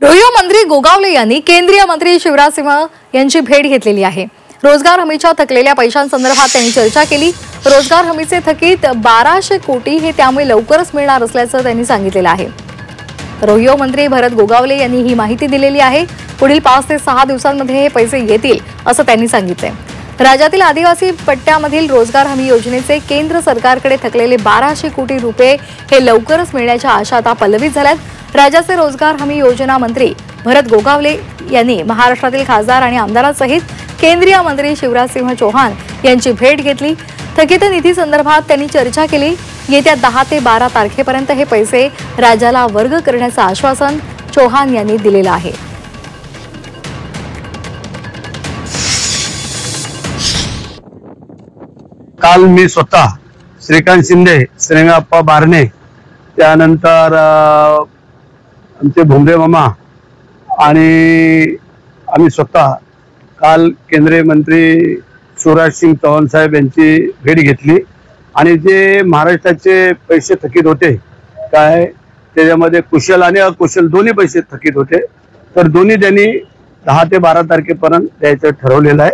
रोहियो मंत्री गोगावले यांनी केंद्रीय मंत्री शिवराज सिंह यांची भेट घेतलेली आहे। रोजगार हमीच्या थकलेल्या पैशांसंदर्भात त्यांनी चर्चा केली। रोजगार हमीचे थकीत 1200 कोटी हे त्यामुळे लवकरच मिळणार असल्याचं त्यांनी सांगितलेलं आहे। रोहियो मंत्री भरत गोगावले यांनी ही माहिती दिलेली आहे। पुढील 5 ते 6 दिवसांमध्ये हे पैसे येतील असं त्यांनी सांगितले। राज्यातील आदिवासी पट्ट्यामधील रोजगार हमी योजनेचे केंद्र सरकारकडे थकलेले 1200 कोटी रुपये हे लवकरच मिळण्याच्या आशा आता पल्लवित झाल्यात। राज्याचे रोजगार हमी योजना मंत्री भरत गोगावले यांनी महाराष्ट्रातील खासदार आणि आमदारांसहित केंद्रीय मंत्री शिवराज सिंह चौहान यांची भेट घेतली। थकीत निधी संदर्भात त्यांनी चर्चा केली। येत्या 10 ते 12 तारखेपर्यंत हे पैसे राज्याला वर्ग करण्याचं आश्वासन चौहान यांनी दिलेलं आहे। काल मी स्वतः श्रीकांत शिंदे, श्रीरंगाप्पा बारणे, त्यानंतर आमचे भुमरे मामा आणि आम्ही स्वतः काल केंद्रीय मंत्री शिवराज सिंह चौहान साहेब यांची भेट घेतली आणि जे महाराष्ट्राचे पैसे थकीत होते काय त्याच्यामध्ये कुशल आणि अकुशल दोन्ही पैसे थकीत होते, तर दोन्ही त्यांनी 10 ते 12 तारखेपर्यंत द्यायचं ठरवलेलं आहे।